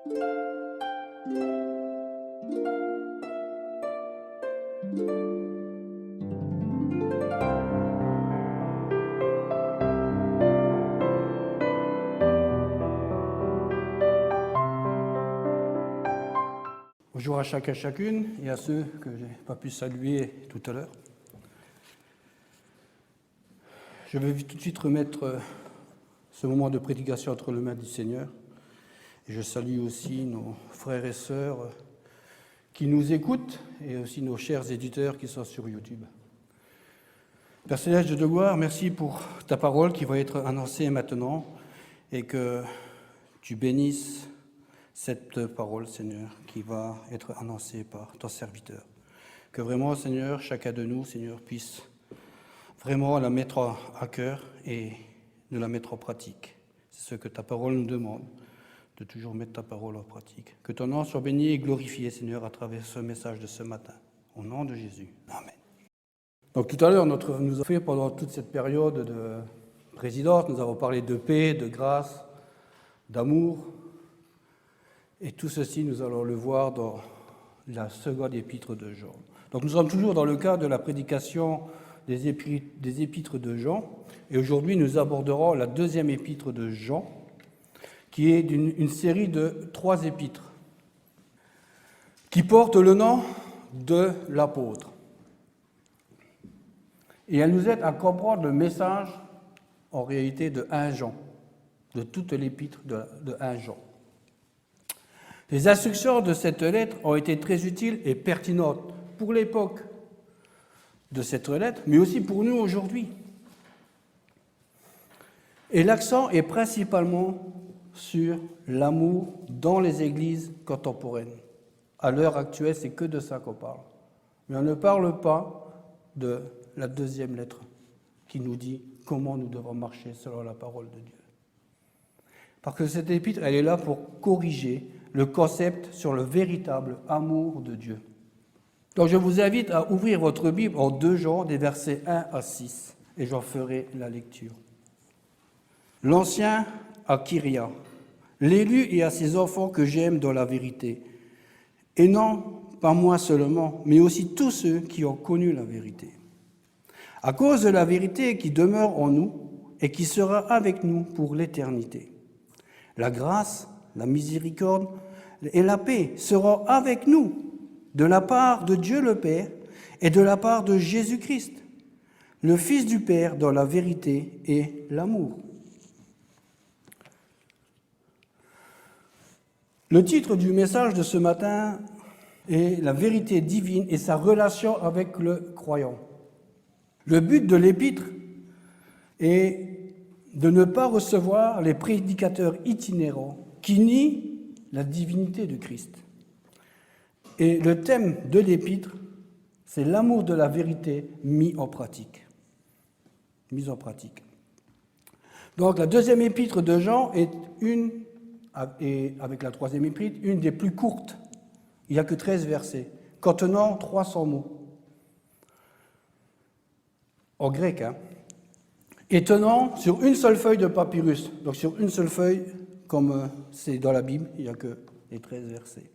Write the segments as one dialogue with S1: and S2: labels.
S1: Bonjour à chacun et chacune et à ceux que je n'ai pas pu saluer tout à l'heure. Je vais tout de suite remettre ce moment de prédication entre les mains du Seigneur. Et je salue aussi nos frères et sœurs qui nous écoutent et aussi nos chers éditeurs qui sont sur YouTube. Père Céleste de gloire, merci pour ta parole qui va être annoncée maintenant et que tu bénisses cette parole, Seigneur, qui va être annoncée par ton serviteur. Que vraiment, Seigneur, chacun de nous, Seigneur, puisse vraiment la mettre à cœur et de la mettre en pratique. C'est ce que ta parole nous demande, de toujours mettre ta parole en pratique. Que ton nom soit béni et glorifié, Seigneur, à travers ce message de ce matin. Au nom de Jésus. Amen. Donc tout à l'heure, nous avons fait pendant toute cette période de présidence, nous avons parlé de paix, de grâce, d'amour. Et tout ceci, nous allons le voir dans la seconde épître de Jean. Donc nous sommes toujours dans le cadre de la prédication des épîtres de Jean. Et aujourd'hui, nous aborderons la deuxième épître de Jean, qui est une série de 3 épîtres, qui portent le nom de l'apôtre. Et elle nous aide à comprendre le message, en réalité, de 1 Jean, de toute l'épître de 1 Jean. Les instructions de cette lettre ont été très utiles et pertinentes pour l'époque de cette lettre, mais aussi pour nous aujourd'hui. Et l'accent est principalement sur l'amour dans les églises contemporaines. À l'heure actuelle, c'est que de ça qu'on parle. Mais on ne parle pas de la deuxième lettre qui nous dit comment nous devons marcher selon la parole de Dieu. Parce que cette épître, elle est là pour corriger le concept sur le véritable amour de Dieu. Donc je vous invite à ouvrir votre Bible en 2 Jean, des versets 1 à 6, et j'en ferai la lecture. L'ancien à Kyria, l'élu et à ses enfants que j'aime dans la vérité, et non pas moi seulement, mais aussi tous ceux qui ont connu la vérité. À cause de la vérité qui demeure en nous et qui sera avec nous pour l'éternité. La grâce, la miséricorde et la paix seront avec nous de la part de Dieu le Père et de la part de Jésus-Christ, le Fils du Père dans la vérité et l'amour. Le titre du message de ce matin est « La vérité divine et sa relation avec le croyant ». Le but de l'épître est de ne pas recevoir les prédicateurs itinérants qui nient la divinité de Christ. Et le thème de l'épître, c'est l'amour de la vérité mis en pratique. Donc la deuxième épître de Jean est avec la troisième épître, une des plus courtes. Il n'y a que 13 versets, contenant 300 mots. En grec, et tenant sur une seule feuille de papyrus. Donc sur une seule feuille, comme c'est dans la Bible, il n'y a que les 13 versets.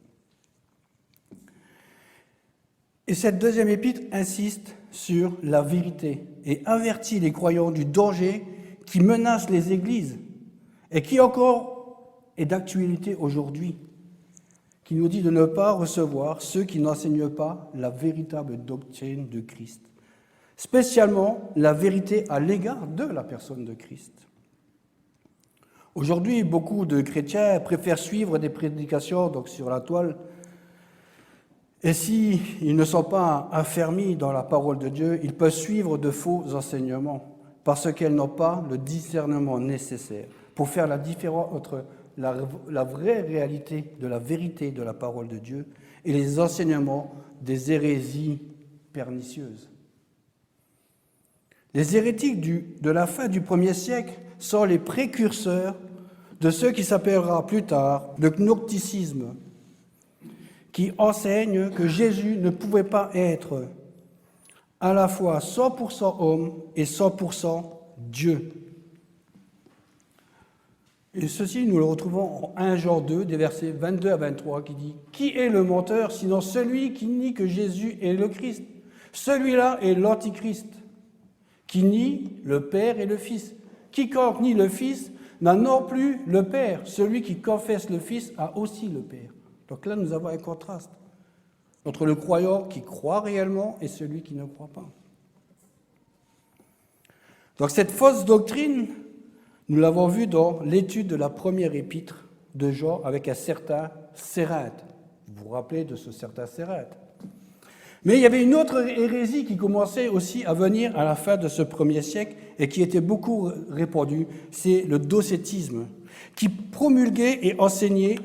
S1: Et cette deuxième épître insiste sur la vérité et avertit les croyants du danger qui menace les églises et qui encore est d'actualité aujourd'hui, qui nous dit de ne pas recevoir ceux qui n'enseignent pas la véritable doctrine de Christ, spécialement la vérité à l'égard de la personne de Christ. Aujourd'hui, beaucoup de chrétiens préfèrent suivre des prédications donc sur la toile, et s'ils ne sont pas affermis dans la parole de Dieu, ils peuvent suivre de faux enseignements parce qu'elles n'ont pas le discernement nécessaire pour faire la différence entre la vraie réalité de la vérité de la parole de Dieu et les enseignements des hérésies pernicieuses. Les hérétiques de la fin du 1er siècle sont les précurseurs de ce qui s'appellera plus tard le gnosticisme, qui enseigne que Jésus ne pouvait pas être à la fois 100% homme et 100% Dieu. Et ceci, nous le retrouvons en 1 Jean 2, des versets 22 à 23, qui dit « Qui est le menteur, sinon celui qui nie que Jésus est le Christ? Celui-là est l'Antichrist, qui nie le Père et le Fils. Quiconque nie le Fils n'a non plus le Père. Celui qui confesse le Fils a aussi le Père. » Donc là, nous avons un contraste entre le croyant qui croit réellement et celui qui ne croit pas. Donc cette fausse doctrine, nous l'avons vu dans l'étude de la première épître de Jean avec un certain Sérinthe. Vous vous rappelez de ce certain Sérinthe. Mais il y avait une autre hérésie qui commençait aussi à venir à la fin de ce premier siècle et qui était beaucoup répandue, c'est le docétisme, qui promulguait et enseignait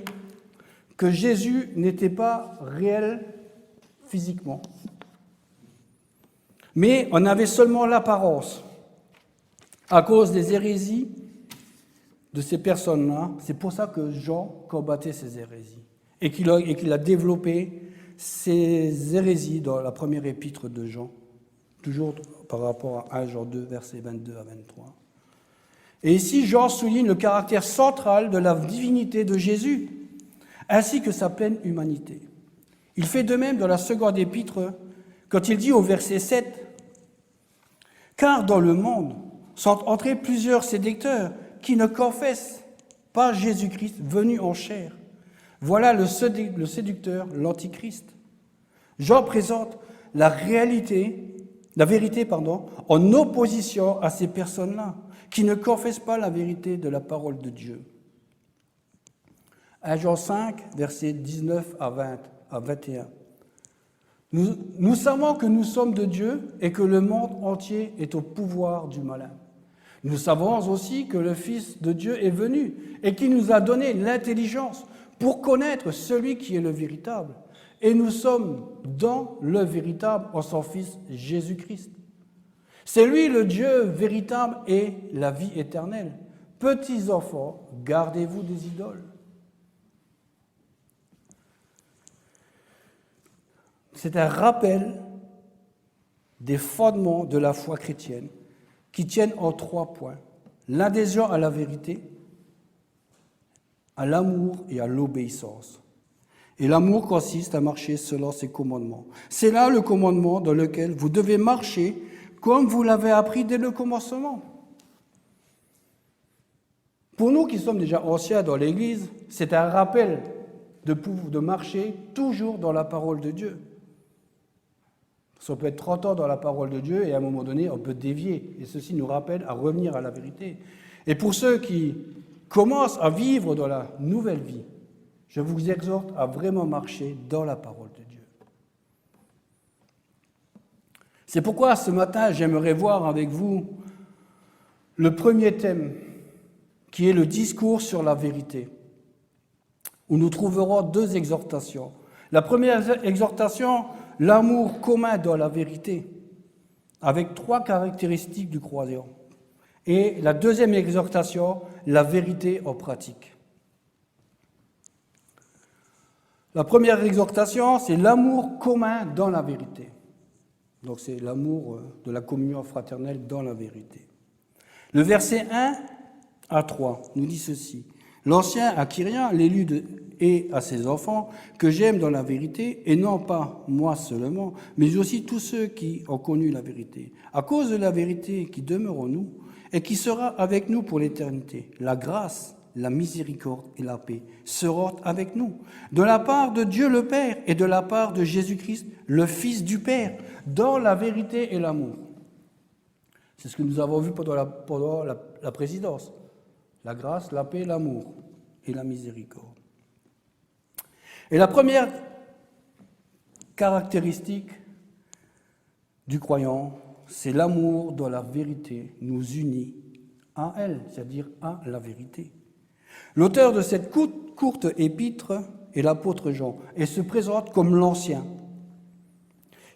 S1: que Jésus n'était pas réel physiquement, mais on avait seulement l'apparence. À cause des hérésies de ces personnes-là, c'est pour ça que Jean combattait ces hérésies et qu'il a développé ces hérésies dans la première épître de Jean, toujours par rapport à 1 Jean 2, versets 22 à 23. Et ici, Jean souligne le caractère central de la divinité de Jésus, ainsi que sa pleine humanité. Il fait de même dans la seconde épître, quand il dit au verset 7, « Car dans le monde sont entrés plusieurs séducteurs qui ne confessent pas Jésus-Christ venu en chair. Voilà le séducteur, l'Antichrist. » Jean présente la vérité, en opposition à ces personnes-là, qui ne confessent pas la vérité de la parole de Dieu. 1 Jean 5, versets 19 à 21. Nous savons que nous sommes de Dieu et que le monde entier est au pouvoir du malin. Nous savons aussi que le Fils de Dieu est venu et qu'il nous a donné l'intelligence pour connaître celui qui est le véritable. Et nous sommes dans le véritable en son Fils Jésus-Christ. C'est lui le Dieu véritable et la vie éternelle. Petits enfants, gardez-vous des idoles. C'est un rappel des fondements de la foi chrétienne qui tiennent en 3 points. L'adhésion à la vérité, à l'amour et à l'obéissance. Et l'amour consiste à marcher selon ses commandements. C'est là le commandement dans lequel vous devez marcher comme vous l'avez appris dès le commencement. Pour nous qui sommes déjà anciens dans l'Église, c'est un rappel de marcher toujours dans la parole de Dieu. On peut être 30 ans dans la parole de Dieu et à un moment donné, on peut dévier. Et ceci nous rappelle à revenir à la vérité. Et pour ceux qui commencent à vivre dans la nouvelle vie, je vous exhorte à vraiment marcher dans la parole de Dieu. C'est pourquoi ce matin, j'aimerais voir avec vous le premier thème, qui est le discours sur la vérité, où nous trouverons 2 exhortations. La première exhortation, l'amour commun dans la vérité, avec 3 caractéristiques du croyant. Et la deuxième exhortation, la vérité en pratique. La première exhortation, c'est l'amour commun dans la vérité. Donc c'est l'amour de la communion fraternelle dans la vérité. Le verset 1 à 3 nous dit ceci. « L'ancien Achirien, l'élu et à ses enfants, que j'aime dans la vérité, et non pas moi seulement, mais aussi tous ceux qui ont connu la vérité. À cause de la vérité qui demeure en nous, et qui sera avec nous pour l'éternité, la grâce, la miséricorde et la paix seront avec nous, de la part de Dieu le Père et de la part de Jésus-Christ, le Fils du Père, dans la vérité et l'amour. » C'est ce que nous avons vu pendant la présidence. La grâce, la paix, l'amour et la miséricorde. Et la première caractéristique du croyant, c'est l'amour dont la vérité nous unit à elle, c'est-à-dire à la vérité. L'auteur de cette courte épître est l'apôtre Jean et se présente comme l'ancien,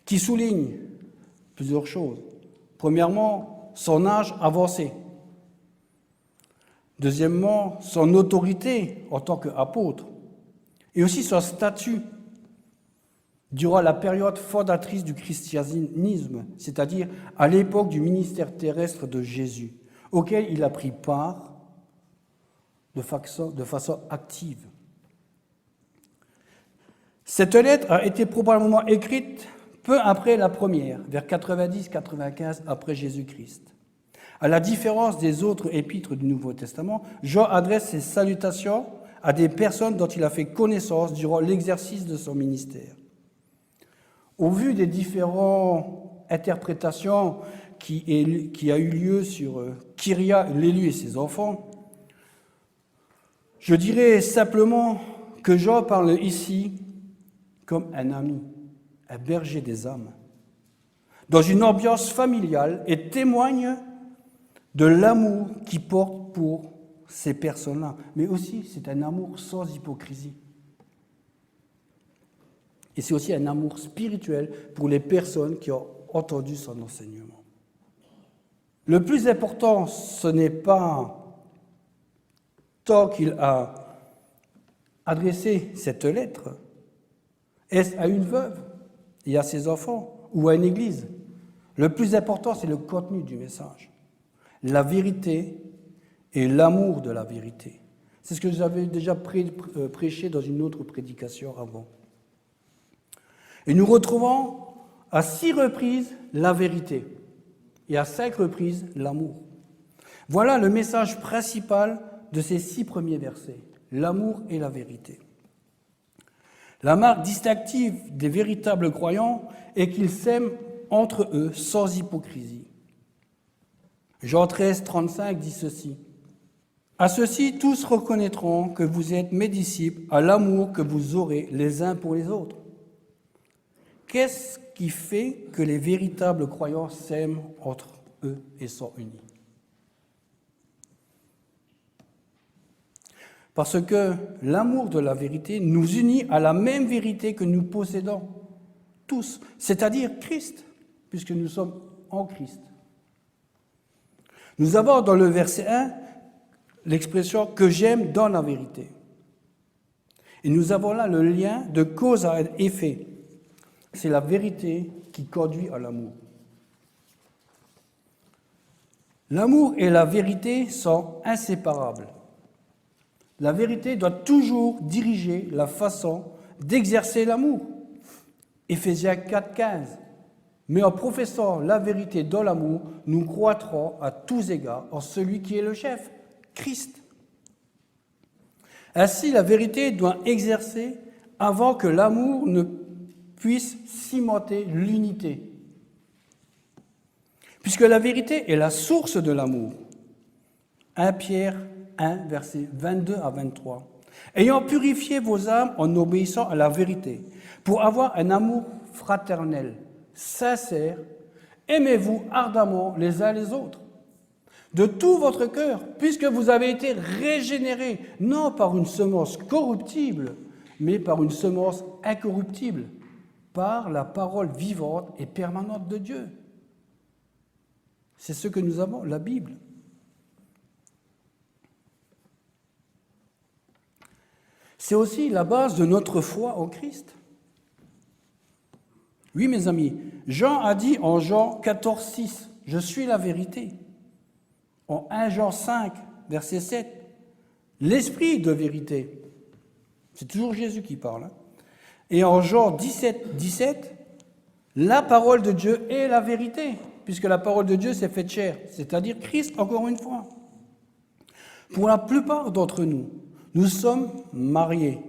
S1: qui souligne plusieurs choses. Premièrement, son âge avancé. Deuxièmement, son autorité en tant qu'apôtre. Et aussi son statut durant la période fondatrice du christianisme, c'est-à-dire à l'époque du ministère terrestre de Jésus, auquel il a pris part de façon active. Cette lettre a été probablement écrite peu après la première, vers 90-95 après Jésus-Christ. À la différence des autres épîtres du Nouveau Testament, Jean adresse ses salutations à des personnes dont il a fait connaissance durant l'exercice de son ministère. Au vu des différentes interprétations qui a eu lieu sur Kyria, l'élu et ses enfants, je dirais simplement que Jean parle ici comme un ami, un berger des âmes, dans une ambiance familiale et témoigne de l'amour qu'il porte pour ces personnes-là. Mais aussi, c'est un amour sans hypocrisie. Et c'est aussi un amour spirituel pour les personnes qui ont entendu son enseignement. Le plus important, ce n'est pas tant qu'il a adressé cette lettre, est-ce à une veuve et à ses enfants ou à une église. Le plus important, c'est le contenu du message. La vérité et l'amour de la vérité. C'est ce que j'avais déjà prêché dans une autre prédication avant. Et nous retrouvons à 6 reprises la vérité et à 5 reprises l'amour. Voilà le message principal de ces 6 premiers versets, l'amour et la vérité. La marque distinctive des véritables croyants est qu'ils s'aiment entre eux sans hypocrisie. Jean 13, 35 dit ceci. « À ceci, tous reconnaîtront que vous êtes mes disciples à l'amour que vous aurez les uns pour les autres. » Qu'est-ce qui fait que les véritables croyants s'aiment entre eux et sont unis? Parce que l'amour de la vérité nous unit à la même vérité que nous possédons tous, c'est-à-dire Christ, puisque nous sommes en Christ. Nous avons dans le verset 1 l'expression « que j'aime dans la vérité ». Et nous avons là le lien de cause à effet. C'est la vérité qui conduit à l'amour. L'amour et la vérité sont inséparables. La vérité doit toujours diriger la façon d'exercer l'amour. Éphésiens 4,15. Mais en professant la vérité dans l'amour, nous croîtrons à tous égards en celui qui est le chef, Christ. Ainsi, la vérité doit exercer avant que l'amour ne puisse cimenter l'unité. Puisque la vérité est la source de l'amour. 1 Pierre 1, versets 22 à 23. Ayant purifié vos âmes en obéissant à la vérité, pour avoir un amour fraternel, sincère, aimez-vous ardemment les uns les autres, de tout votre cœur, puisque vous avez été régénérés, non par une semence corruptible, mais par une semence incorruptible, par la parole vivante et permanente de Dieu. C'est ce que nous avons, la Bible. C'est aussi la base de notre foi en Christ. Oui, mes amis, Jean a dit en Jean 14, 6, « Je suis la vérité ». En 1 Jean 5, verset 7, « L'esprit de vérité ». C'est toujours Jésus qui parle. Hein. Et en Jean 17, 17, « La parole de Dieu est la vérité », puisque la parole de Dieu s'est faite chair, c'est-à-dire Christ, encore une fois. Pour la plupart d'entre nous, nous sommes mariés.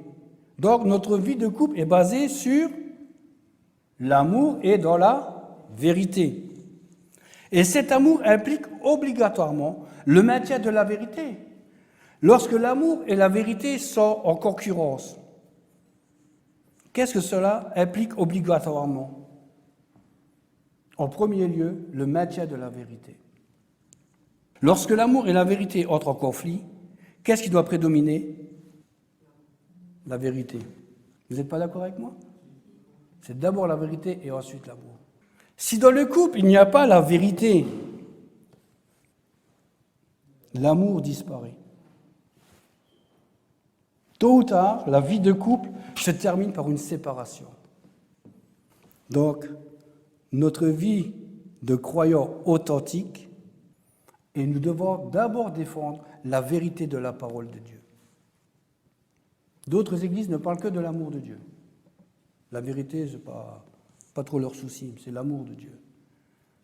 S1: Donc notre vie de couple est basée sur l'amour et dans la vérité. Et cet amour implique obligatoirement le maintien de la vérité. Lorsque l'amour et la vérité sont en concurrence, qu'est-ce que cela implique obligatoirement? En premier lieu, le maintien de la vérité. Lorsque l'amour et la vérité entrent en conflit, qu'est-ce qui doit prédominer? La vérité. Vous n'êtes pas d'accord avec moi? C'est d'abord la vérité et ensuite l'amour. Si dans le couple, il n'y a pas la vérité, l'amour disparaît. Tôt ou tard, la vie de couple se termine par une séparation. Donc, notre vie de croyants authentiques, et nous devons d'abord défendre la vérité de la parole de Dieu. D'autres églises ne parlent que de l'amour de Dieu. La vérité, ce n'est pas trop leur souci, c'est l'amour de Dieu.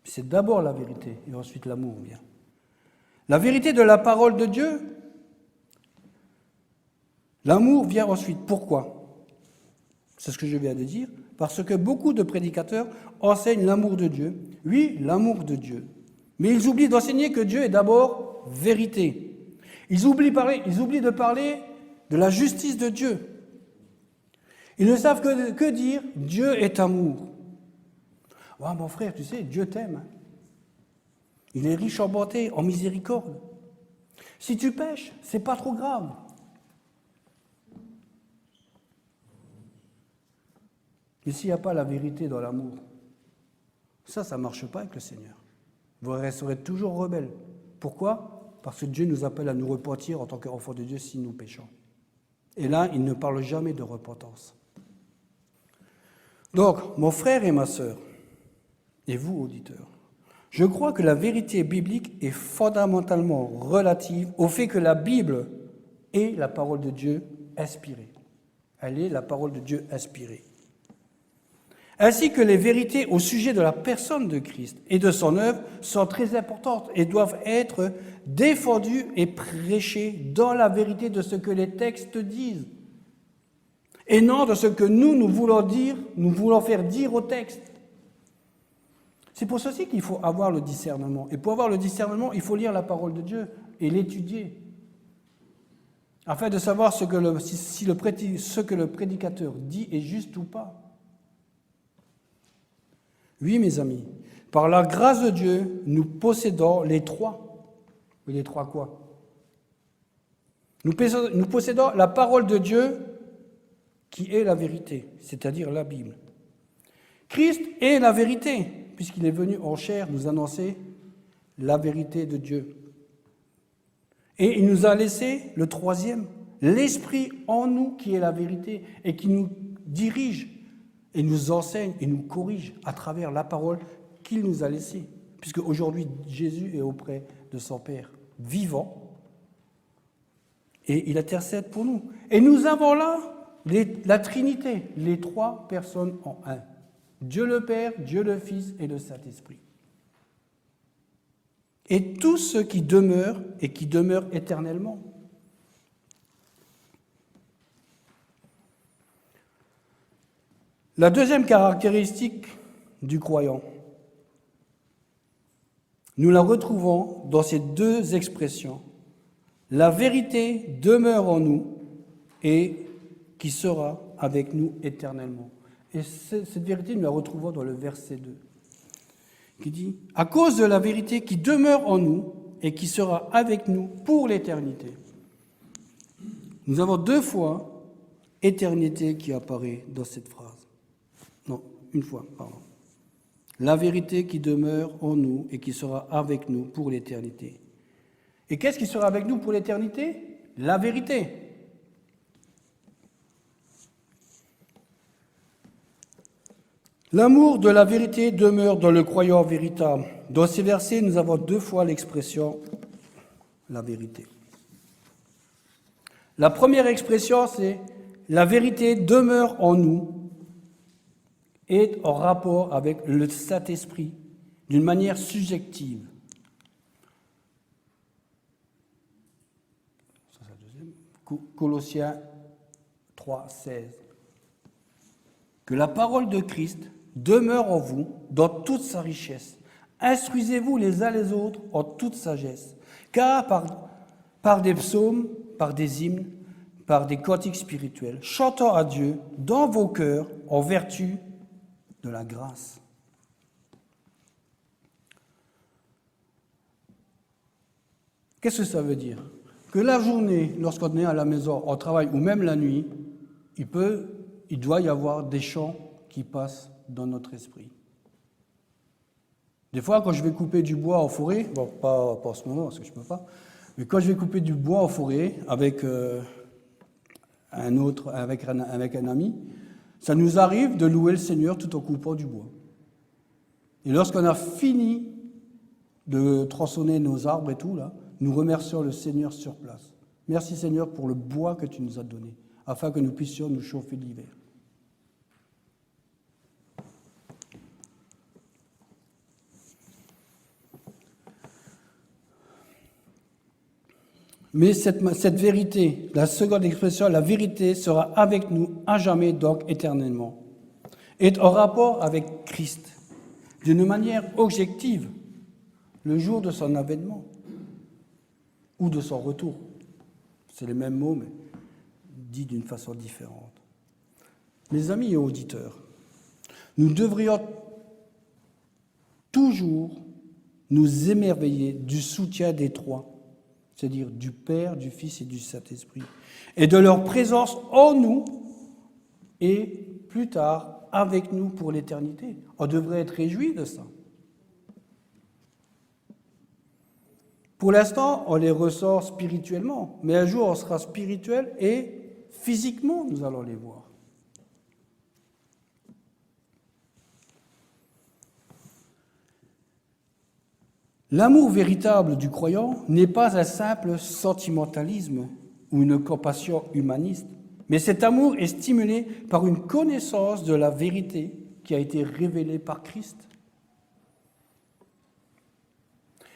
S1: C'est d'abord la vérité et ensuite l'amour vient. La vérité de la parole de Dieu, l'amour vient ensuite. Pourquoi? C'est ce que je viens de dire. Parce que beaucoup de prédicateurs enseignent l'amour de Dieu. Oui, l'amour de Dieu. Mais ils oublient d'enseigner que Dieu est d'abord vérité. Ils oublient de parler de la justice de Dieu. Ils ne savent que dire « Dieu est amour ». Oh, mon frère, tu sais, Dieu t'aime. Il est riche en bonté, en miséricorde. Si tu pèches, c'est pas trop grave. Mais s'il n'y a pas la vérité dans l'amour, ça ne marche pas avec le Seigneur. Vous resterez toujours rebelles. Pourquoi? Parce que Dieu nous appelle à nous repentir en tant qu'enfants de Dieu si nous péchons. Et là, il ne parle jamais de repentance. Donc, mon frère et ma sœur, et vous, auditeurs, je crois que la vérité biblique est fondamentalement relative au fait que la Bible est la parole de Dieu inspirée. Elle est la parole de Dieu inspirée. Ainsi que les vérités au sujet de la personne de Christ et de son œuvre sont très importantes et doivent être défendues et prêchées dans la vérité de ce que les textes disent et non de ce que nous voulons dire, nous voulons faire dire au texte. C'est pour ceci qu'il faut avoir le discernement. Et pour avoir le discernement, il faut lire la parole de Dieu et l'étudier afin de savoir ce que le prédicateur dit est juste ou pas. Oui, mes amis, par la grâce de Dieu, nous possédons les trois. Oui, les trois quoi? Nous possédons la parole de Dieu qui est la vérité, c'est-à-dire la Bible. Christ est la vérité, puisqu'il est venu en chair nous annoncer la vérité de Dieu. Et il nous a laissé le troisième, l'Esprit en nous qui est la vérité et qui nous dirige et nous enseigne et nous corrige à travers la parole qu'il nous a laissée. Puisque aujourd'hui, Jésus est auprès de son Père vivant et il intercède pour nous. Et nous avons là la Trinité, les trois personnes en un. Dieu le Père, Dieu le Fils et le Saint-Esprit. Et tous ceux qui demeurent et qui demeurent éternellement. La deuxième caractéristique du croyant, nous la retrouvons dans ces deux expressions. La vérité demeure en nous et qui sera avec nous éternellement. Et cette vérité, nous la retrouvons dans le verset 2, qui dit « À cause de la vérité qui demeure en nous et qui sera avec nous pour l'éternité. » Nous avons deux fois « éternité » qui apparaît dans cette phrase. Non, une fois, pardon. La vérité qui demeure en nous et qui sera avec nous pour l'éternité. Et qu'est-ce qui sera avec nous pour l'éternité? La vérité. L'amour de la vérité demeure dans le croyant véritable. Dans ces versets, nous avons deux fois l'expression « la vérité ». La première expression, c'est « la vérité demeure en nous » est en rapport avec le Saint-Esprit d'une manière subjective. Colossiens 3, 16. Que la parole de Christ demeure en vous dans toute sa richesse. Instruisez-vous les uns les autres en toute sagesse, car par des psaumes, par des hymnes, par des cantiques spirituels, chantant à Dieu dans vos cœurs en vertu de la grâce. Qu'est-ce que ça veut dire? Que la journée, lorsqu'on est à la maison, au travail ou même la nuit, il doit y avoir des chants qui passent dans notre esprit. Des fois, quand je vais couper du bois en forêt, bon, pas en ce moment parce que je ne peux pas, mais quand je vais couper du bois en forêt avec un ami, ça nous arrive de louer le Seigneur tout en coupant du bois. Et lorsqu'on a fini de tronçonner nos arbres et tout, là, nous remercions le Seigneur sur place. Merci Seigneur pour le bois que tu nous as donné, afin que nous puissions nous chauffer l'hiver. Mais cette vérité, la seconde expression, la vérité sera avec nous à jamais, donc éternellement, est en rapport avec Christ, d'une manière objective, le jour de son avènement ou de son retour. C'est les mêmes mots, mais dit d'une façon différente. Mes amis et auditeurs, nous devrions toujours nous émerveiller du soutien des trois, c'est-à-dire du Père, du Fils et du Saint-Esprit, et de leur présence en nous et plus tard avec nous pour l'éternité. On devrait être réjouis de ça. Pour l'instant, on les ressort spirituellement, mais un jour on sera spirituel et physiquement nous allons les voir. L'amour véritable du croyant n'est pas un simple sentimentalisme ou une compassion humaniste, mais cet amour est stimulé par une connaissance de la vérité qui a été révélée par Christ.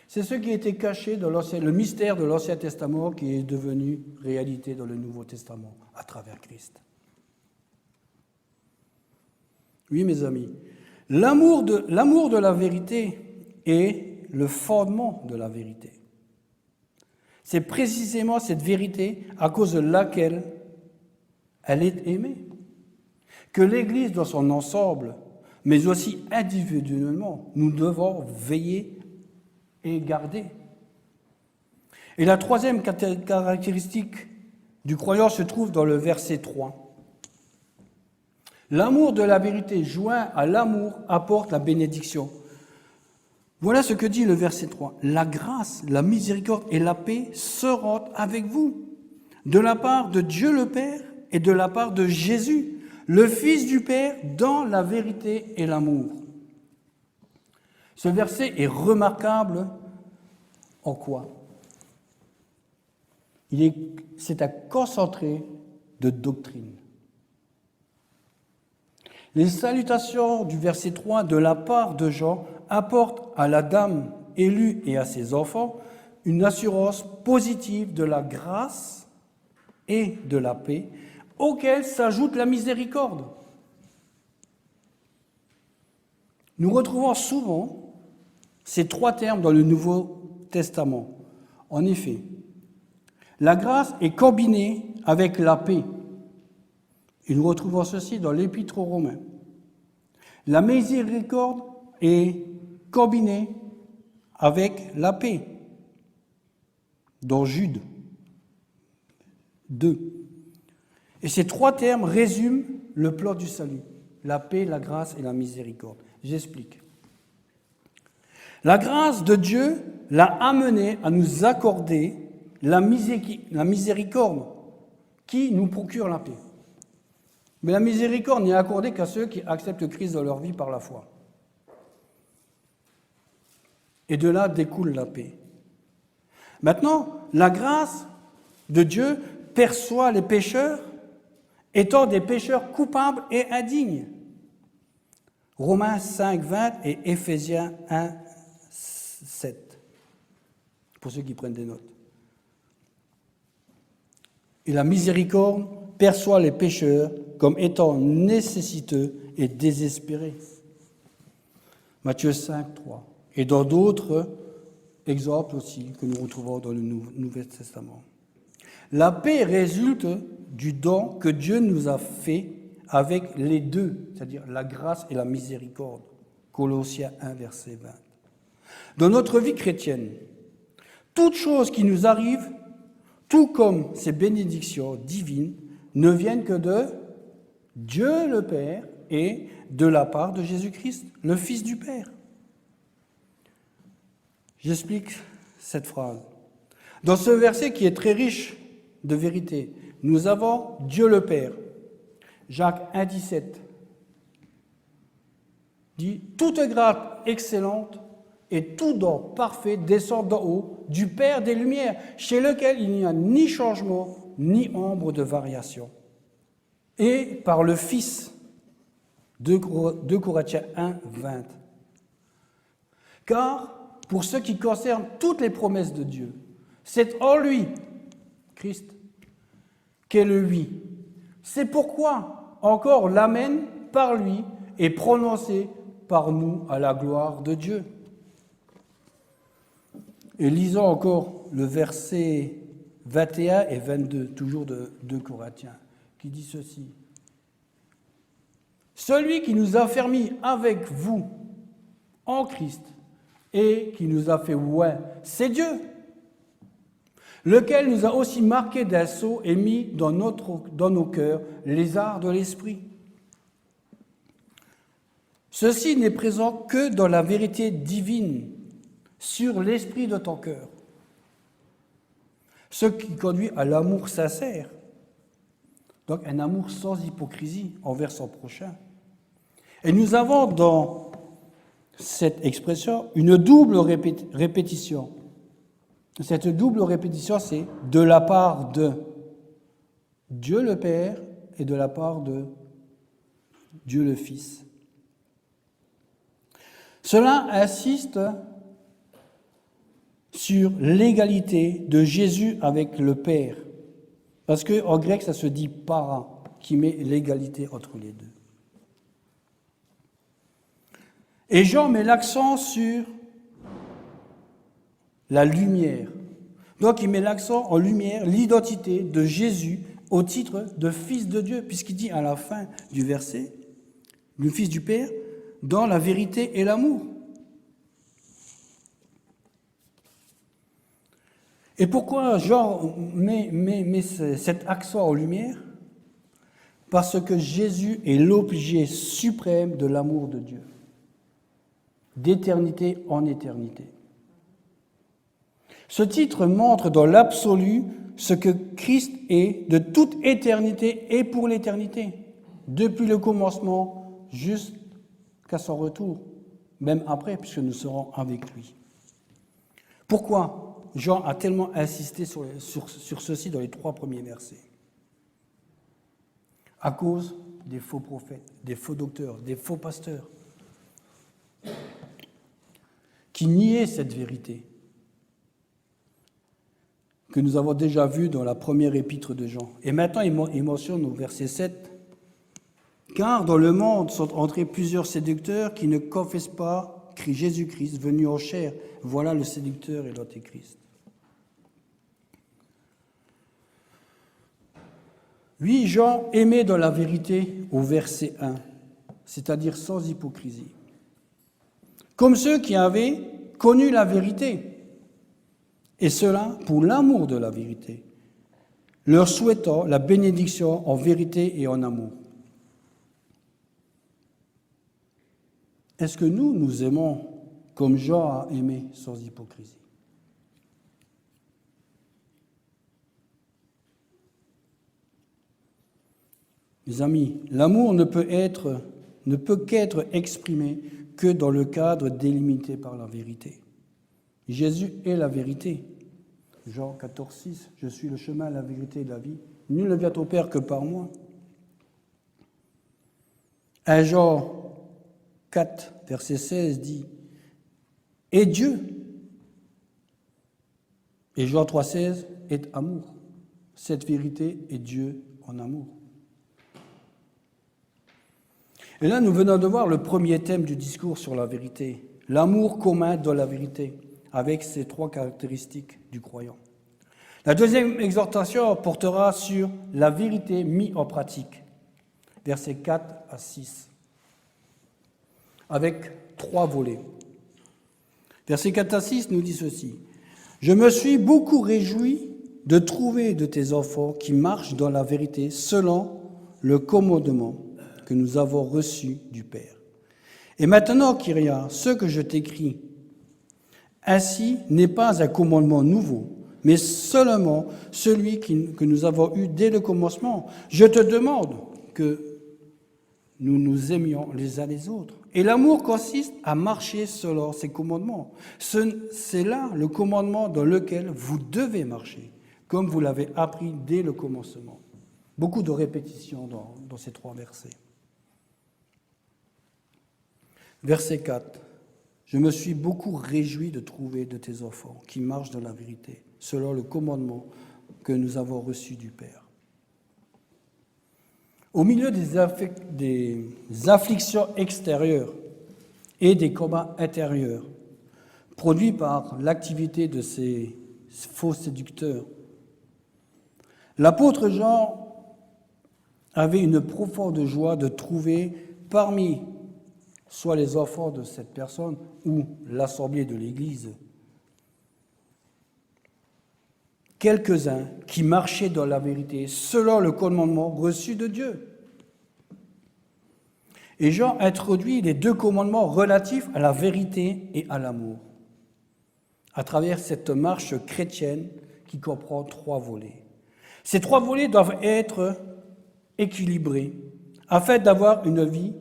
S1: C'est ce qui a été caché dans le mystère de l'Ancien Testament qui est devenu réalité dans le Nouveau Testament à travers Christ. Oui, mes amis, l'amour de la vérité est le fondement de la vérité. C'est précisément cette vérité à cause de laquelle elle est aimée, que l'Église dans son ensemble, mais aussi individuellement, nous devons veiller et garder. Et la troisième caractéristique du croyant se trouve dans le verset 3. L'amour de la vérité joint à l'amour apporte la bénédiction. Voilà ce que dit le verset 3. La grâce, la miséricorde et la paix seront avec vous, de la part de Dieu le Père et de la part de Jésus, le Fils du Père, dans la vérité et l'amour. Ce verset est remarquable en quoi? C'est un concentré de doctrine. Les salutations du verset 3 de la part de Jean apportent à la dame élue et à ses enfants une assurance positive de la grâce et de la paix, auquel s'ajoute la miséricorde. Nous retrouvons souvent ces trois termes dans le Nouveau Testament. En effet, la grâce est combinée avec la paix. Et nous retrouvons ceci dans l'Épître aux Romains. La miséricorde est combinée avec la paix, dans Jude 2. Et ces trois termes résument le plan du salut, la paix, la grâce et la miséricorde. J'explique. La grâce de Dieu l'a amené à nous accorder la miséricorde qui nous procure la paix. Mais la miséricorde n'est accordée qu'à ceux qui acceptent Christ dans leur vie par la foi. Et de là découle la paix. Maintenant, la grâce de Dieu perçoit les pécheurs étant des pécheurs coupables et indignes. Romains 5, 20 et Éphésiens 1, 7. Pour ceux qui prennent des notes. Et la miséricorde perçoit les pécheurs comme étant nécessiteux et désespérés. Matthieu 5, 3. Et dans d'autres exemples aussi que nous retrouvons dans le Nouveau Testament. La paix résulte du don que Dieu nous a fait avec les deux, c'est-à-dire la grâce et la miséricorde. Colossiens 1, verset 20. Dans notre vie chrétienne, toute chose qui nous arrive, tout comme ces bénédictions divines, ne viennent que de Dieu le Père et de la part de Jésus-Christ, le Fils du Père. J'explique cette phrase. Dans ce verset qui est très riche de vérité, nous avons Dieu le Père. Jacques 1, 17 dit « Toute grâce excellente et tout don parfait descend d'en haut, du Père des Lumières, chez lequel il n'y a ni changement, ni ombre de variation. et par le Fils. 2 Corinthiens 1, 20. Car, pour ce qui concerne toutes les promesses de Dieu, c'est en lui, Christ, qu'est le oui. C'est pourquoi encore l'Amen par lui est prononcé par nous à la gloire de Dieu. Et lisons encore le verset 21 et 22, toujours de 2 Corinthiens, qui dit ceci. Celui qui nous a fermis avec vous en Christ et qui nous a fait oint, c'est Dieu, lequel nous a aussi marqués d'un sceau et mis dans nos cœurs les arts de l'esprit. Ceci n'est présent que dans la vérité divine sur l'esprit de ton cœur, ce qui conduit à l'amour sincère, donc un amour sans hypocrisie envers son prochain. Et nous avons dans cette expression une double répétition. Cette double répétition, c'est de la part de Dieu le Père et de la part de Dieu le Fils. Cela insiste sur l'égalité de Jésus avec le Père, parce qu'en grec, ça se dit para, qui met l'égalité entre les deux. Et Jean met l'accent sur la lumière. Donc il met l'accent en lumière l'identité de Jésus au titre de Fils de Dieu, puisqu'il dit à la fin du verset, le Fils du Père, dans la vérité et l'amour. Et pourquoi Jean met cet accent en lumière ? Parce que Jésus est l'objet suprême de l'amour de Dieu, d'éternité en éternité. Ce titre montre dans l'absolu ce que Christ est de toute éternité et pour l'éternité, depuis le commencement jusqu'à son retour, même après, puisque nous serons avec lui. Pourquoi Jean a tellement insisté sur ceci dans les 3 premiers versets? À cause des faux prophètes, des faux docteurs, des faux pasteurs, qui niaient cette vérité que nous avons déjà vue dans la première épître de Jean. Et maintenant, il mentionne au verset 7, « Car dans le monde sont entrés plusieurs séducteurs qui ne confessent pas Jésus-Christ venu en chair. Voilà le séducteur et l'antéchrist. » Oui, Jean aimait dans la vérité au verset 1, c'est-à-dire sans hypocrisie, comme ceux qui avaient connu la vérité, et cela pour l'amour de la vérité, leur souhaitant la bénédiction en vérité et en amour. Est-ce que nous aimons comme Jean a aimé sans hypocrisie? Mes amis, l'amour ne peut qu'être exprimé que dans le cadre délimité par la vérité. Jésus est la vérité. Jean 14, 6, « Je suis le chemin, la vérité et la vie. Nul ne vient au Père que par moi. » 1 Jean 4, verset 16 dit « Et Dieu » et Jean 3, 16 est amour. Cette vérité est Dieu en amour. Et là, nous venons de voir le premier thème du discours sur la vérité, l'amour commun dans la vérité, avec ces 3 caractéristiques du croyant. La deuxième exhortation portera sur la vérité mise en pratique, versets 4 à 6, avec 3 volets. Versets 4 à 6 nous dit ceci. « Je me suis beaucoup réjoui de trouver de tes enfants qui marchent dans la vérité selon le commandement que nous avons reçu du Père. Et maintenant, Kyria, ce que je t'écris, ainsi n'est pas un commandement nouveau, mais seulement celui que nous avons eu dès le commencement. Je te demande que nous nous aimions les uns les autres. Et l'amour consiste à marcher selon ses commandements. C'est là le commandement dans lequel vous devez marcher, comme vous l'avez appris dès le commencement. Beaucoup de répétitions dans ces 3 versets. Verset 4. Je me suis beaucoup réjoui de trouver de tes enfants qui marchent dans la vérité, selon le commandement que nous avons reçu du Père. Au milieu des afflictions extérieures et des combats intérieurs produits par l'activité de ces faux séducteurs, l'apôtre Jean avait une profonde joie de trouver parmi soit les enfants de cette personne ou l'assemblée de l'Église quelques-uns qui marchaient dans la vérité selon le commandement reçu de Dieu. Et Jean introduit les 2 commandements relatifs à la vérité et à l'amour à travers cette marche chrétienne qui comprend 3 volets. Ces 3 volets doivent être équilibrés afin d'avoir une vie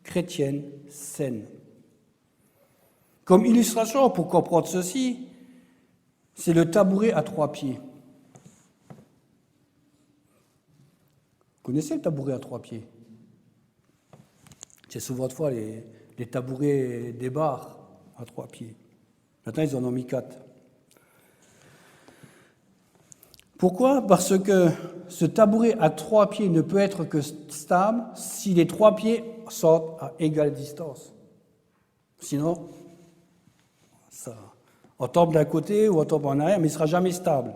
S1: chrétienne saine. Comme illustration pour comprendre ceci, c'est le tabouret à 3 pieds. Vous connaissez le tabouret à 3 pieds? C'est souvent de fois les tabourets des bars à 3 pieds. Maintenant, ils en ont mis 4. Pourquoi? Parce que ce tabouret à 3 pieds ne peut être que stable si les 3 pieds sont à égale distance. Sinon, on tombe d'un côté ou on tombe en arrière, mais il ne sera jamais stable.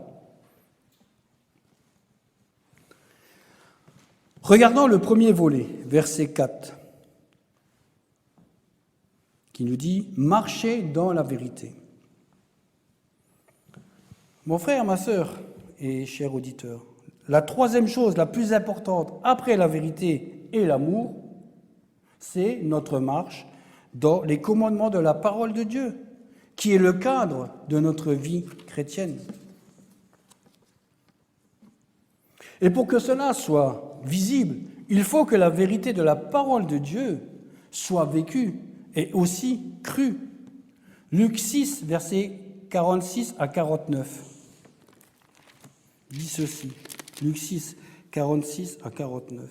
S1: Regardons le premier volet, verset 4, qui nous dit « Marchez dans la vérité ». Mon frère, ma sœur et cher auditeur, la 3e chose la plus importante après la vérité et l'amour, c'est notre marche dans les commandements de la parole de Dieu, qui est le cadre de notre vie chrétienne. Et pour que cela soit visible, il faut que la vérité de la parole de Dieu soit vécue et aussi crue. Luc 6, versets 46 à 49, dit ceci. Luc 6, 46 à 49.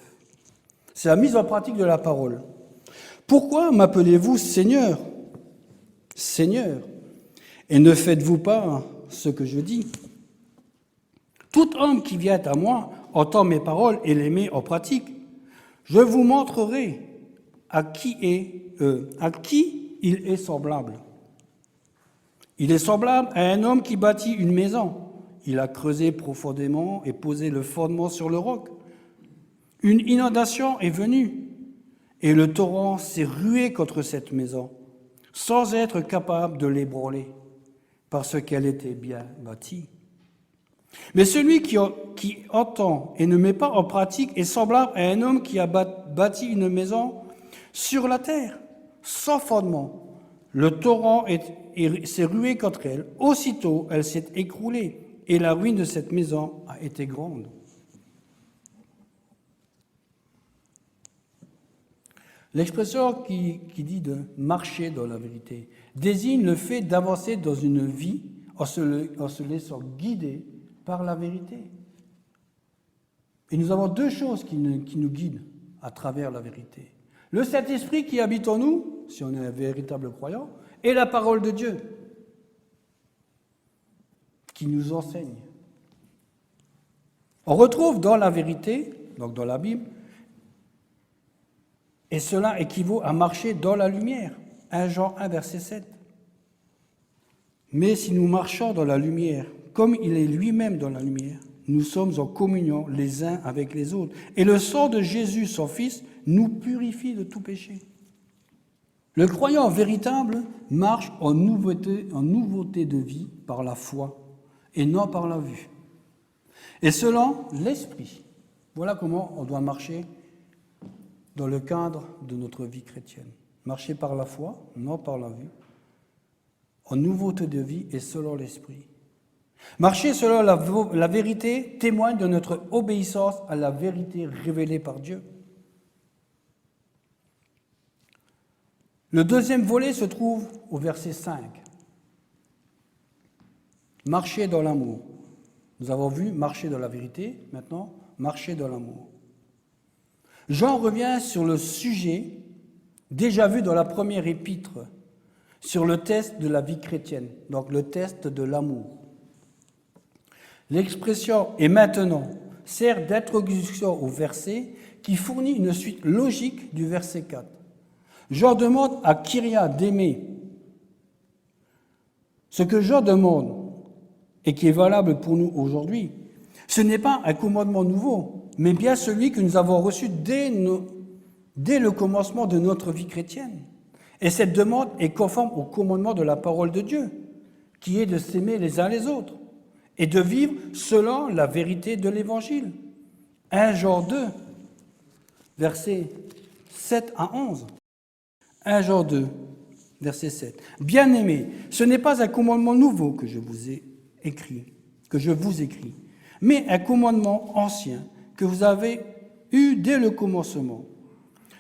S1: C'est la mise en pratique de la parole. « Pourquoi m'appelez-vous Seigneur, Seigneur, et ne faites-vous pas ce que je dis ? Tout homme qui vient à moi entend mes paroles et les met en pratique. Je vous montrerai à qui il est semblable. Il est semblable à un homme qui bâtit une maison. Il a creusé profondément et posé le fondement sur le roc. Une inondation est venue et le torrent s'est rué contre cette maison, sans être capable de l'ébranler, parce qu'elle était bien bâtie. Mais celui qui entend et ne met pas en pratique est semblable à un homme qui a bâti une maison sur la terre, sans fondement. Le torrent s'est rué contre elle. Aussitôt, elle s'est écroulée, et la ruine de cette maison a été grande. L'expression qui dit de marcher dans la vérité désigne le fait d'avancer dans une vie en se laissant guider par la vérité. Et nous avons 2 choses qui nous guident à travers la vérité. Le Saint-Esprit qui habite en nous, si on est un véritable croyant, et la parole de Dieu qui nous enseigne. On retrouve dans la vérité, donc dans la Bible, et cela équivaut à marcher dans la lumière. 1 Jean 1, verset 7. Mais si nous marchons dans la lumière, comme il est lui-même dans la lumière, nous sommes en communion les uns avec les autres. Et le sang de Jésus, son Fils, nous purifie de tout péché. Le croyant véritable marche en nouveauté de vie par la foi et non par la vue. Et selon l'Esprit, voilà comment on doit marcher dans le cadre de notre vie chrétienne. Marcher par la foi, non par la vue, en nouveauté de vie et selon l'Esprit. Marcher selon la vérité témoigne de notre obéissance à la vérité révélée par Dieu. Le 2e volet se trouve au verset 5. Marcher dans l'amour. Nous avons vu marcher dans la vérité, maintenant marcher dans l'amour. Jean revient sur le sujet déjà vu dans la première épître, sur le test de la vie chrétienne, donc le test de l'amour. L'expression « et maintenant » sert d'introduction au verset qui fournit une suite logique du verset 4. Jean demande à Kyria d'aimer. Ce que Jean demande, et qui est valable pour nous aujourd'hui, ce n'est pas un commandement nouveau, mais bien celui que nous avons reçu dès le commencement de notre vie chrétienne. Et cette demande est conforme au commandement de la parole de Dieu, qui est de s'aimer les uns les autres et de vivre selon la vérité de l'Évangile. 1 Jean 2, versets 7 à 11. 1 Jean 2, verset 7. Bien-aimés, ce n'est pas un commandement nouveau que je vous écris, mais un commandement ancien que vous avez eu dès le commencement.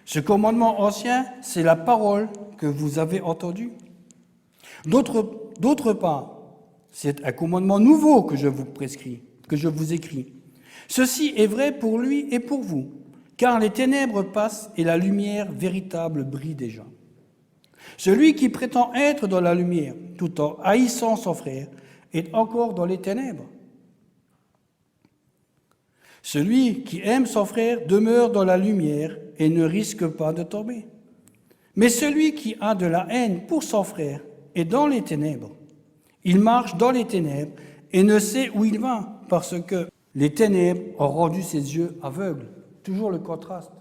S1: Ce commandement ancien, c'est la parole que vous avez entendue. D'autre part, c'est un commandement nouveau que je vous écris. Ceci est vrai pour lui et pour vous, car les ténèbres passent et la lumière véritable brille déjà. Celui qui prétend être dans la lumière, tout en haïssant son frère, est encore dans les ténèbres. Celui qui aime son frère demeure dans la lumière et ne risque pas de tomber. Mais celui qui a de la haine pour son frère est dans les ténèbres. Il marche dans les ténèbres et ne sait où il va, parce que les ténèbres ont rendu ses yeux aveugles. Toujours le contraste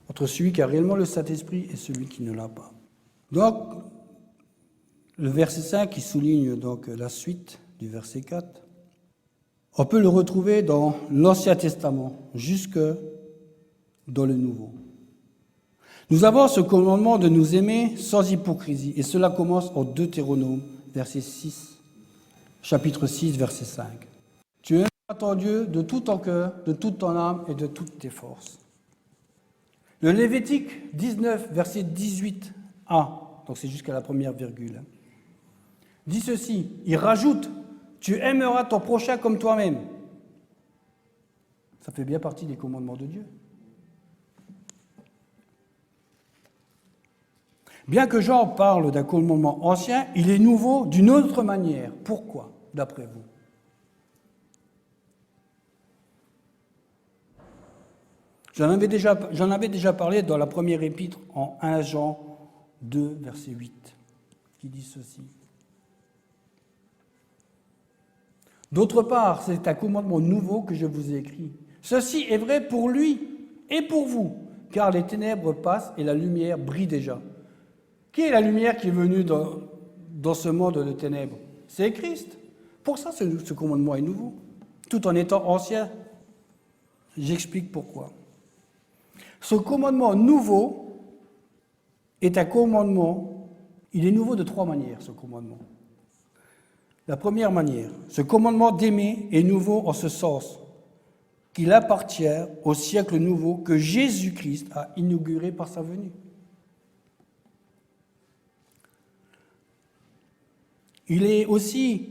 S1: entre celui qui a réellement le Saint-Esprit et celui qui ne l'a pas. Donc, le verset 5 qui souligne donc la suite du verset 4, on peut le retrouver dans l'Ancien Testament jusque dans le Nouveau. Nous avons ce commandement de nous aimer sans hypocrisie, et cela commence en Deutéronome, chapitre 6, verset 5. Tu aimeras ton Dieu de tout ton cœur, de toute ton âme et de toutes tes forces. Le Lévitique 19, verset 18a, donc c'est jusqu'à la première virgule, dit ceci, il rajoute, tu aimeras ton prochain comme toi-même. Ça fait bien partie des commandements de Dieu. Bien que Jean parle d'un commandement ancien, il est nouveau d'une autre manière. Pourquoi, d'après vous? J'en avais déjà parlé dans la première épître en 1 Jean 2, verset 8, qui dit ceci. D'autre part, c'est un commandement nouveau que je vous ai écrit. Ceci est vrai pour lui et pour vous, car les ténèbres passent et la lumière brille déjà. Qui est la lumière qui est venue dans ce monde de ténèbres? C'est Christ. Pour ça, ce commandement est nouveau, tout en étant ancien. J'explique pourquoi. Ce commandement nouveau est un commandement, il est nouveau de 3 manières, ce commandement. La première manière, ce commandement d'aimer est nouveau en ce sens qu'il appartient au siècle nouveau que Jésus-Christ a inauguré par sa venue. Il est aussi,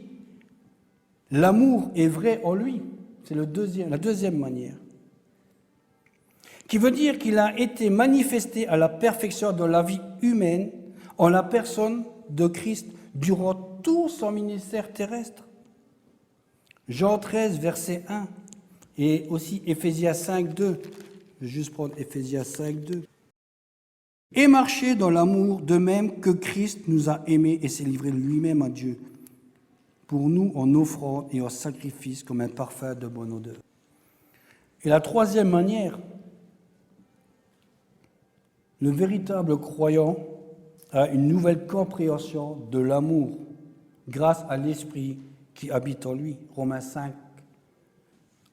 S1: l'amour est vrai en lui, c'est la deuxième manière, qui veut dire qu'il a été manifesté à la perfection de la vie humaine en la personne de Christ durant tout son ministère terrestre. Jean 13, verset 1, et aussi Éphésiens 5, 2. Je vais juste prendre Éphésiens 5, 2. Et marcher dans l'amour de même que Christ nous a aimés et s'est livré lui-même à Dieu, pour nous en offrande et en sacrifice comme un parfum de bonne odeur. Et la troisième manière, le véritable croyant a une nouvelle compréhension de l'amour grâce à l'Esprit qui habite en lui. Romains 5.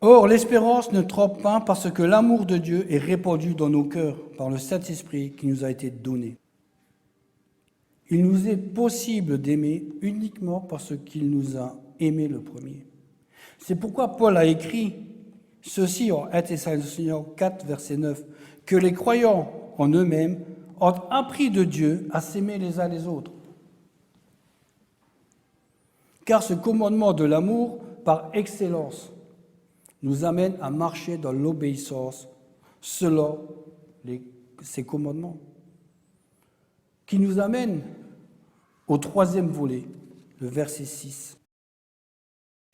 S1: Or, l'espérance ne trompe pas parce que l'amour de Dieu est répandu dans nos cœurs par le Saint-Esprit qui nous a été donné. Il nous est possible d'aimer uniquement parce qu'il nous a aimés le premier. C'est pourquoi Paul a écrit ceci en 1 Thessaloniciens 4, verset 9, que les croyants en eux-mêmes ont appris de Dieu à s'aimer les uns les autres. Car ce commandement de l'amour, par excellence, nous amène à marcher dans l'obéissance selon ses commandements, qui nous amène au troisième volet, le verset 6.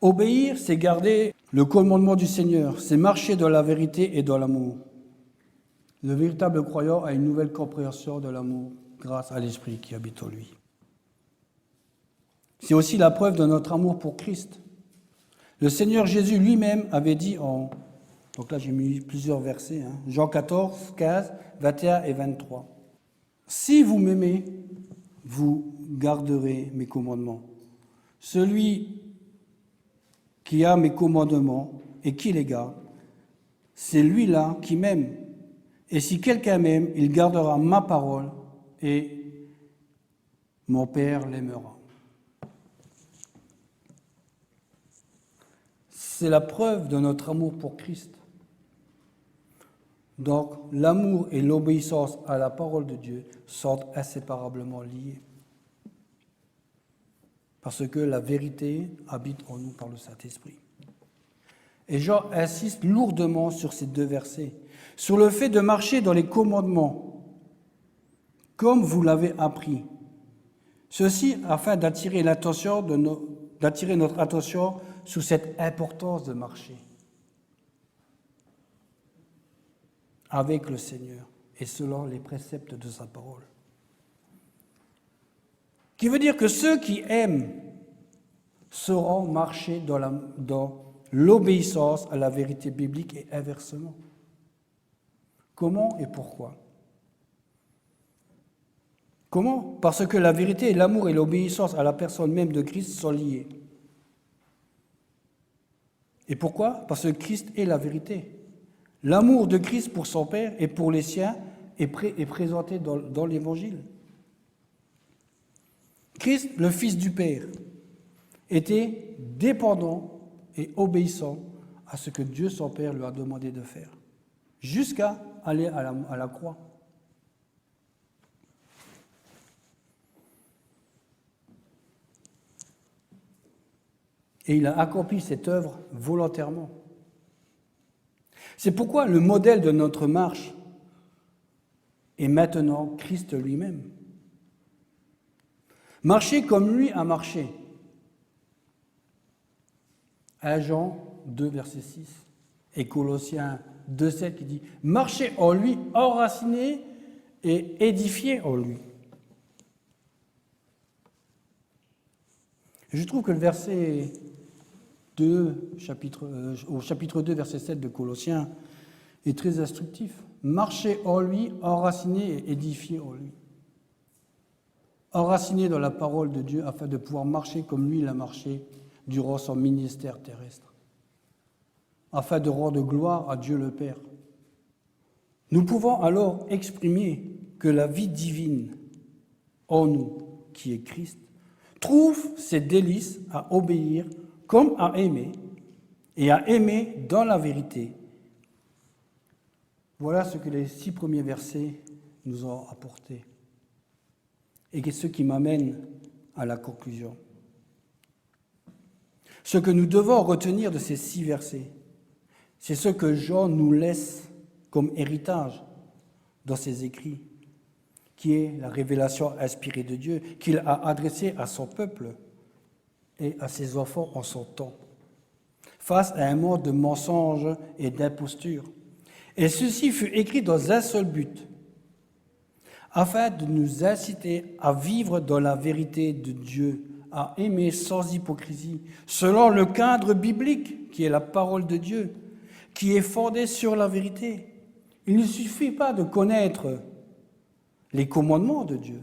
S1: Obéir, c'est garder le commandement du Seigneur, c'est marcher dans la vérité et dans l'amour. Le véritable croyant a une nouvelle compréhension de l'amour grâce à l'Esprit qui habite en lui. C'est aussi la preuve de notre amour pour Christ. Le Seigneur Jésus lui-même avait dit donc là j'ai mis plusieurs versets, Jean 14, 15, 21 et 23. « Si vous m'aimez, vous garderez mes commandements. Celui qui a mes commandements et qui les garde, c'est lui-là qui m'aime. Et si quelqu'un m'aime, il gardera ma parole et mon Père l'aimera. » C'est la preuve de notre amour pour Christ. Donc, l'amour et l'obéissance à la parole de Dieu sont inséparablement liés. Parce que la vérité habite en nous par le Saint-Esprit. Et Jean insiste lourdement sur ces deux versets, sur le fait de marcher dans les commandements, comme vous l'avez appris. Ceci afin d'attirer notre attention sur cette importance de marcher avec le Seigneur et selon les préceptes de sa parole. Qui veut dire que ceux qui aiment sauront marcher dans l'obéissance à la vérité biblique et inversement. Comment et pourquoi ? Comment ? Parce que la vérité, l'amour et l'obéissance à la personne même de Christ sont liés. Et pourquoi ? Parce que Christ est la vérité. L'amour de Christ pour son Père et pour les siens est présenté dans l'Évangile. Christ, le Fils du Père, était dépendant et obéissant à ce que Dieu son Père lui a demandé de faire, jusqu'à aller à la croix. Et il a accompli cette œuvre volontairement. C'est pourquoi le modèle de notre marche est maintenant Christ lui-même. Marcher comme lui a marché. 1 Jean 2, verset 6 et Colossiens 2, 7 qui dit « Marchez en lui, enracinés et édifiés en lui ». Je trouve que le verset 2, au chapitre 2, verset 7 de Colossiens, est très instructif. Marchez en lui, enracinés et édifiés en lui. Enracinés dans la parole de Dieu afin de pouvoir marcher comme lui l'a marché durant son ministère terrestre, afin de rendre gloire à Dieu le Père. Nous pouvons alors exprimer que la vie divine en nous, qui est Christ, trouve ses délices à obéir comme à aimer, et à aimer dans la vérité. Voilà ce que les 6 premiers versets nous ont apporté, et ce qui m'amène à la conclusion. Ce que nous devons retenir de ces 6 versets, c'est ce que Jean nous laisse comme héritage dans ses écrits, qui est la révélation inspirée de Dieu, qu'il a adressée à son peuple et à ses enfants en son temps, face à un monde de mensonges et d'impostures. Et ceci fut écrit dans un seul but, afin de nous inciter à vivre dans la vérité de Dieu, à aimer sans hypocrisie, selon le cadre biblique qui est la parole de Dieu, qui est fondée sur la vérité. Il ne suffit pas de connaître les commandements de Dieu,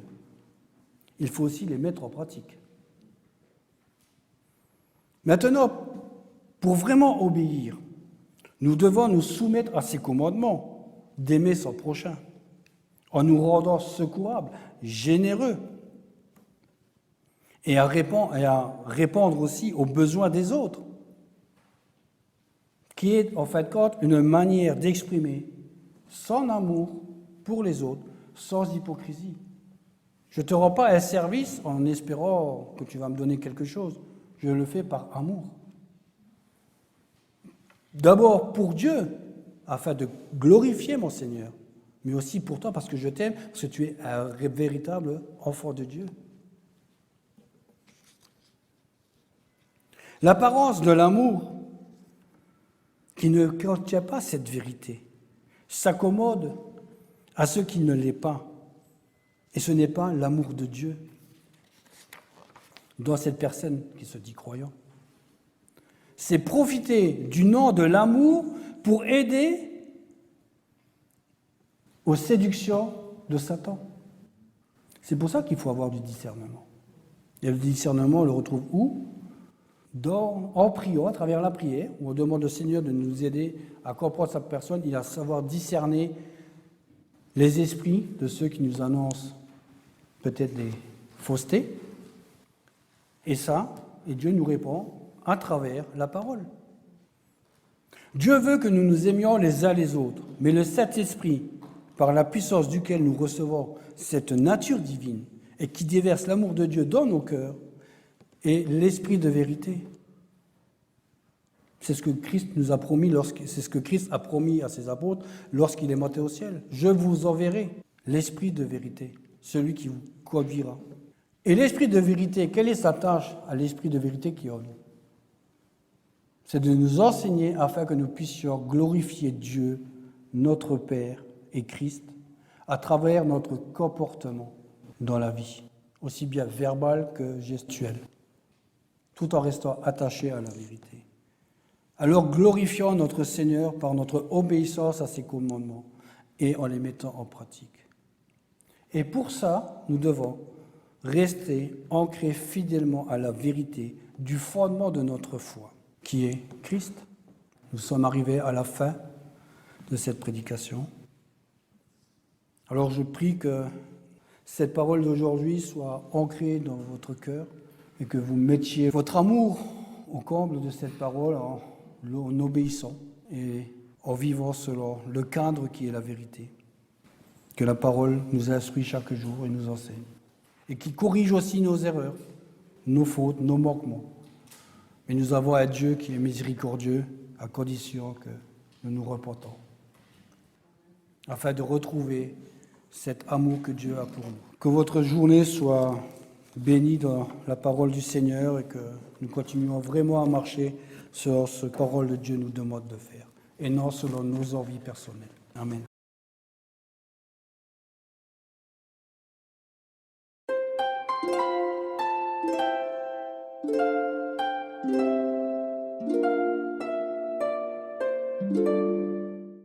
S1: il faut aussi les mettre en pratique. Maintenant, pour vraiment obéir, nous devons nous soumettre à ces commandements, d'aimer son prochain, en nous rendant secourables, généreux, et à répondre aussi aux besoins des autres, qui est en fin de compte une manière d'exprimer son amour pour les autres, sans hypocrisie. Je ne te rends pas un service en espérant que tu vas me donner quelque chose. Je le fais par amour. D'abord pour Dieu, afin de glorifier mon Seigneur, mais aussi pour toi, parce que je t'aime, parce que tu es un véritable enfant de Dieu. L'apparence de l'amour qui ne contient pas cette vérité s'accommode à ce qui ne l'est pas. Et ce n'est pas l'amour de Dieu dans cette personne qui se dit croyant. C'est profiter du nom de l'amour pour aider aux séductions de Satan. C'est pour ça qu'il faut avoir du discernement. Et le discernement, on le retrouve où? En priant, à travers la prière, où on demande au Seigneur de nous aider à comprendre sa personne, il a savoir discerner les esprits de ceux qui nous annoncent peut-être des faussetés. Et Dieu nous répond à travers la parole. Dieu veut que nous nous aimions les uns les autres, mais le Saint-Esprit, par la puissance duquel nous recevons cette nature divine et qui déverse l'amour de Dieu dans nos cœurs, est l'Esprit de vérité. C'est ce que Christ nous a promis, c'est ce que Christ a promis à ses apôtres lorsqu'il est monté au ciel. Je vous enverrai l'Esprit de vérité, celui qui vous conduira. Et l'Esprit de vérité, quelle est sa tâche à l'Esprit de vérité qui est en nous? C'est de nous enseigner afin que nous puissions glorifier Dieu, notre Père et Christ, à travers notre comportement dans la vie, aussi bien verbal que gestuel, tout en restant attachés à la vérité. Alors glorifions notre Seigneur par notre obéissance à ses commandements et en les mettant en pratique. Et pour ça, nous devons rester ancrés fidèlement à la vérité du fondement de notre foi, qui est Christ. Nous sommes arrivés à la fin de cette prédication. Alors je prie que cette parole d'aujourd'hui soit ancrée dans votre cœur et que vous mettiez votre amour au comble de cette parole en obéissant et en vivant selon le cadre qui est la vérité. Que la parole nous instruit chaque jour et nous enseigne. Et qui corrige aussi nos erreurs, nos fautes, nos manquements. Mais nous avons un Dieu qui est miséricordieux à condition que nous nous repentons. Afin de retrouver cet amour que Dieu a pour nous. Que votre journée soit bénie dans la parole du Seigneur et que nous continuons vraiment à marcher sur ce que la parole de Dieu nous demande de faire et non selon nos envies personnelles. Amen.